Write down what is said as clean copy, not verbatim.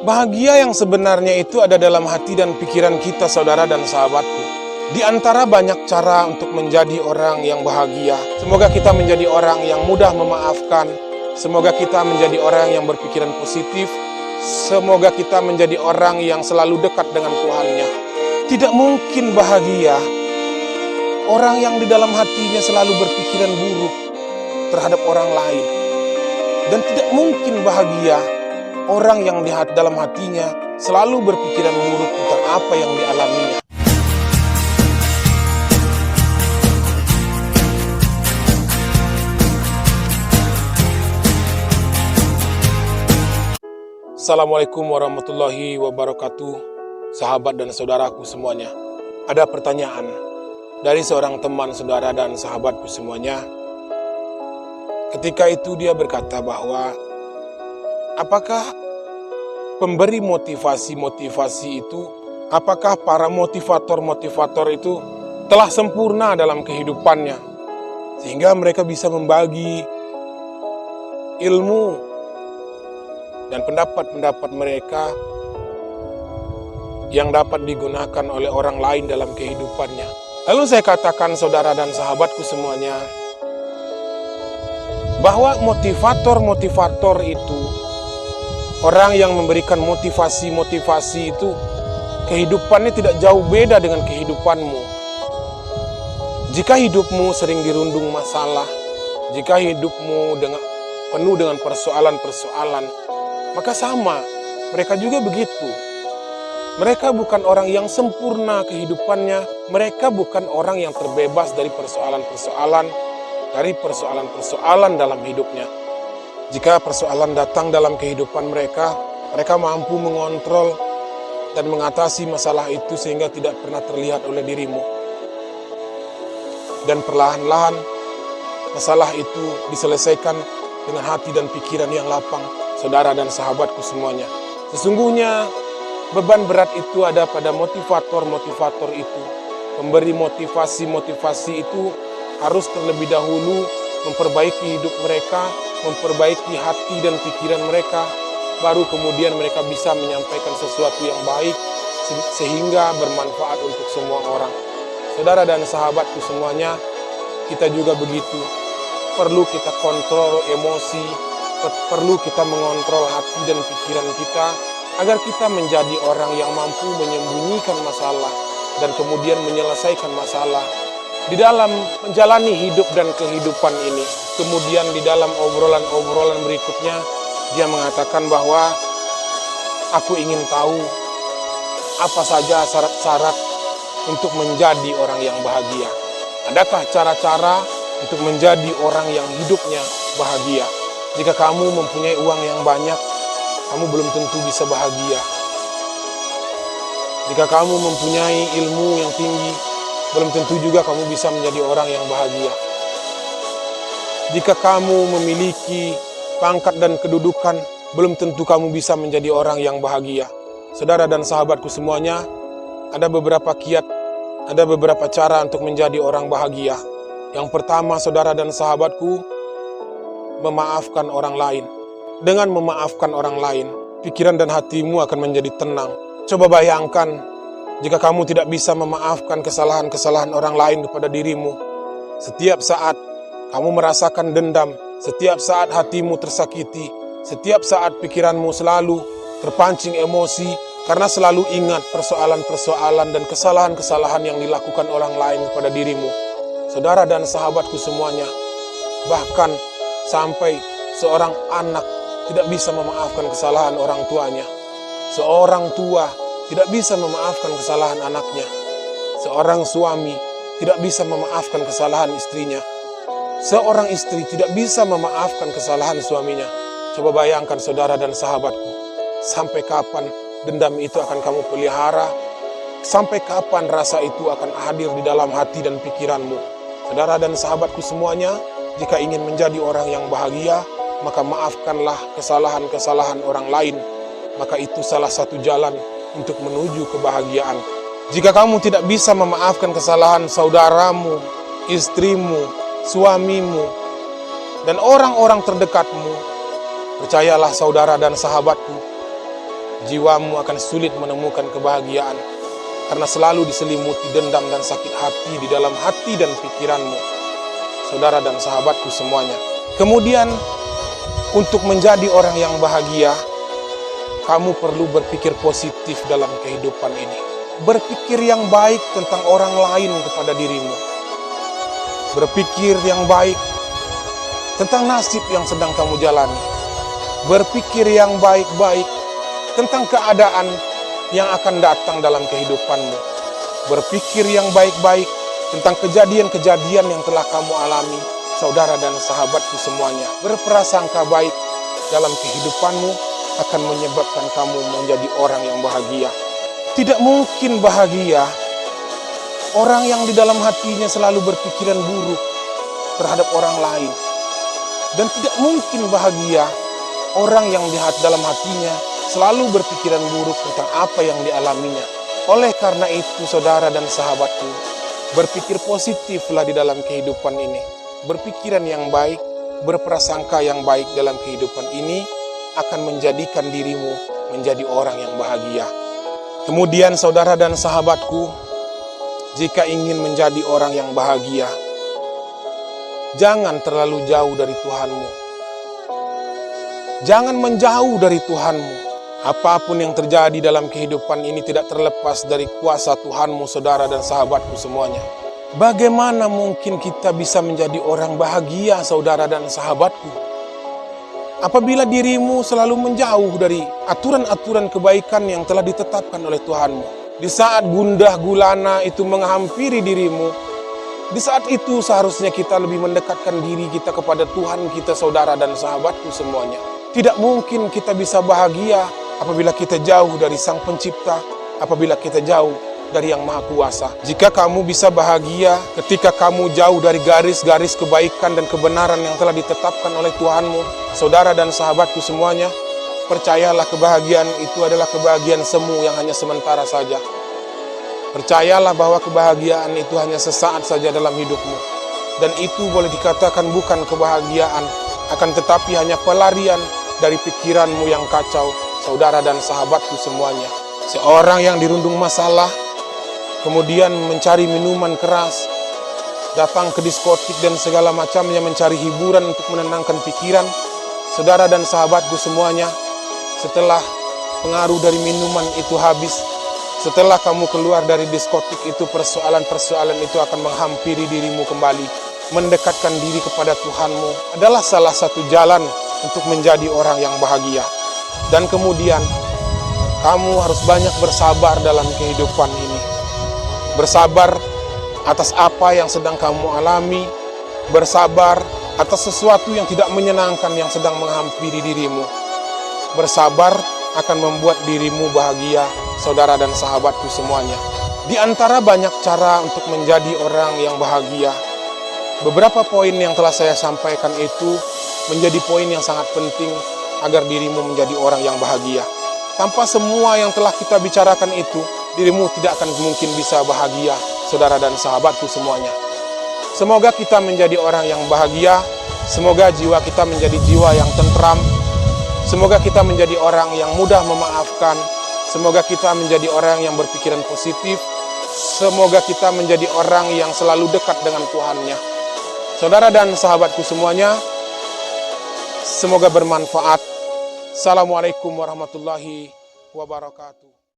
Bahagia yang sebenarnya itu ada dalam hati dan pikiran kita, saudara dan sahabatku. Di antara banyak cara untuk menjadi orang yang bahagia, semoga kita menjadi orang yang mudah memaafkan, semoga kita menjadi orang yang berpikiran positif, semoga kita menjadi orang yang selalu dekat dengan Tuhannya. Tidak mungkin bahagia orang yang di dalam hatinya selalu berpikiran buruk terhadap orang lain. Dan tidak mungkin bahagia orang yang di dalam hatinya selalu berpikiran buruk tentang apa yang dialaminya. Assalamualaikum warahmatullahi wabarakatuh, sahabat dan saudaraku semuanya. Ada pertanyaan dari seorang teman, saudara dan sahabatku semuanya. Ketika itu dia berkata bahwa apakah pemberi motivasi itu, apakah para motivator itu telah sempurna dalam kehidupannya sehingga mereka bisa membagi ilmu dan pendapat-pendapat mereka yang dapat digunakan oleh orang lain dalam kehidupannya. Lalu saya katakan, saudara dan sahabatku semuanya, bahwa motivator itu, orang yang memberikan motivasi itu, kehidupannya tidak jauh beda dengan kehidupanmu. Jika hidupmu sering dirundung masalah, jika hidupmu penuh dengan persoalan-persoalan, maka sama, mereka juga begitu. Mereka bukan orang yang sempurna kehidupannya, mereka bukan orang yang terbebas dari persoalan dalam hidupnya. Jika persoalan datang dalam kehidupan mereka, mereka mampu mengontrol dan mengatasi masalah itu sehingga tidak pernah terlihat oleh dirimu. Dan perlahan-lahan masalah itu diselesaikan dengan hati dan pikiran yang lapang, saudara dan sahabatku semuanya. Sesungguhnya beban berat itu ada pada motivator itu. Pemberi motivasi itu harus terlebih dahulu memperbaiki hidup mereka, memperbaiki hati dan pikiran mereka, baru kemudian mereka bisa menyampaikan sesuatu yang baik sehingga bermanfaat untuk semua orang. Saudara dan sahabatku semuanya, kita juga begitu. Perlu kita kontrol emosi, perlu kita mengontrol hati dan pikiran kita agar kita menjadi orang yang mampu menyembunyikan masalah dan kemudian menyelesaikan masalah di dalam menjalani hidup dan kehidupan ini. Kemudian di dalam obrolan-obrolan berikutnya dia mengatakan bahwa aku ingin tahu apa saja syarat-syarat untuk menjadi orang yang bahagia. Adakah cara-cara untuk menjadi orang yang hidupnya bahagia? Jika kamu mempunyai uang yang banyak, kamu belum tentu bisa bahagia. Jika kamu mempunyai ilmu yang tinggi, belum tentu juga kamu bisa menjadi orang yang bahagia. Jika kamu memiliki pangkat dan kedudukan, belum tentu kamu bisa menjadi orang yang bahagia. Saudara dan sahabatku semuanya, ada beberapa kiat, ada beberapa cara untuk menjadi orang bahagia. Yang pertama, saudara dan sahabatku, memaafkan orang lain. Dengan memaafkan orang lain, pikiran dan hatimu akan menjadi tenang. Coba bayangkan, jika kamu tidak bisa memaafkan kesalahan-kesalahan orang lain kepada dirimu, setiap saat kamu merasakan dendam, setiap saat hatimu tersakiti, setiap saat pikiranmu selalu terpancing emosi, karena selalu ingat persoalan-persoalan dan kesalahan-kesalahan yang dilakukan orang lain kepada dirimu. Saudara dan sahabatku semuanya, bahkan sampai seorang anak tidak bisa memaafkan kesalahan orang tuanya. Seorang tua tidak bisa memaafkan kesalahan anaknya. Seorang suami tidak bisa memaafkan kesalahan istrinya. Seorang istri tidak bisa memaafkan kesalahan suaminya. Coba bayangkan, saudara dan sahabatku, sampai kapan dendam itu akan kamu pelihara? Sampai kapan rasa itu akan hadir di dalam hati dan pikiranmu? Saudara dan sahabatku semuanya, jika ingin menjadi orang yang bahagia, maka maafkanlah kesalahan-kesalahan orang lain. Maka itu salah satu jalan untuk menuju kebahagiaan. Jika kamu tidak bisa memaafkan kesalahan saudaramu, istrimu, suamimu, dan orang-orang terdekatmu, percayalah saudara dan sahabatku, jiwamu akan sulit menemukan kebahagiaan karena selalu diselimuti dendam dan sakit hati di dalam hati dan pikiranmu, saudara dan sahabatku semuanya. Kemudian, untuk menjadi orang yang bahagia, kamu perlu berpikir positif dalam kehidupan ini. Berpikir yang baik tentang orang lain kepada dirimu. Berpikir yang baik tentang nasib yang sedang kamu jalani. Berpikir yang baik-baik tentang keadaan yang akan datang dalam kehidupanmu. Berpikir yang baik-baik tentang kejadian-kejadian yang telah kamu alami, saudara dan sahabatku semuanya. Berprasangka baik dalam kehidupanmu akan menyebabkan kamu menjadi orang yang bahagia. Tidak mungkin bahagia orang yang di dalam hatinya selalu berpikiran buruk terhadap orang lain. Dan tidak mungkin bahagia orang yang di dalam hatinya selalu berpikiran buruk tentang apa yang dialaminya. Oleh karena itu, saudara dan sahabatku, berpikir positiflah di dalam kehidupan ini. Berpikiran yang baik, berprasangka yang baik dalam kehidupan ini akan menjadikan dirimu menjadi orang yang bahagia. Kemudian, saudara dan sahabatku, jika ingin menjadi orang yang bahagia, jangan terlalu jauh dari Tuhanmu. Jangan menjauh dari Tuhanmu. Apapun yang terjadi dalam kehidupan ini tidak terlepas dari kuasa Tuhanmu, saudara dan sahabatku semuanya. Bagaimana mungkin kita bisa menjadi orang bahagia, saudara dan sahabatku, apabila dirimu selalu menjauh dari aturan-aturan kebaikan yang telah ditetapkan oleh Tuhanmu? Di saat gundah gulana itu menghampiri dirimu, di saat itu seharusnya kita lebih mendekatkan diri kita kepada Tuhan kita, saudara dan sahabatku semuanya. Tidak mungkin kita bisa bahagia apabila kita jauh dari Sang Pencipta, apabila kita jauh dari Yang Maha Kuasa. Jika kamu bisa bahagia ketika kamu jauh dari garis-garis kebaikan dan kebenaran yang telah ditetapkan oleh Tuhanmu, saudara dan sahabatku semuanya, percayalah kebahagiaan itu adalah kebahagiaan semu yang hanya sementara saja. Percayalah bahwa kebahagiaan itu hanya sesaat saja dalam hidupmu. Dan itu boleh dikatakan bukan kebahagiaan, akan tetapi hanya pelarian dari pikiranmu yang kacau, saudara dan sahabatku semuanya. Seorang yang dirundung masalah, kemudian mencari minuman keras, datang ke diskotik dan segala macamnya mencari hiburan untuk menenangkan pikiran, saudara dan sahabatku semuanya. Setelah pengaruh dari minuman itu habis, setelah kamu keluar dari diskotik itu, persoalan-persoalan itu akan menghampiri dirimu kembali. Mendekatkan diri kepada Tuhanmu adalah salah satu jalan untuk menjadi orang yang bahagia. Dan kemudian, kamu harus banyak bersabar dalam kehidupan ini. Bersabar atas apa yang sedang kamu alami. Bersabar atas sesuatu yang tidak menyenangkan yang sedang menghampiri dirimu. Bersabar akan membuat dirimu bahagia, saudara dan sahabatku semuanya. Di antara banyak cara untuk menjadi orang yang bahagia, beberapa poin yang telah saya sampaikan itu menjadi poin yang sangat penting agar dirimu menjadi orang yang bahagia. Tanpa semua yang telah kita bicarakan itu, dirimu tidak akan mungkin bisa bahagia, saudara dan sahabatku semuanya. Semoga kita menjadi orang yang bahagia, semoga jiwa kita menjadi jiwa yang tentram, semoga kita menjadi orang yang mudah memaafkan, semoga kita menjadi orang yang berpikiran positif, semoga kita menjadi orang yang selalu dekat dengan Tuhannya. Saudara dan sahabatku semuanya, semoga bermanfaat. Assalamualaikum warahmatullahi wabarakatuh.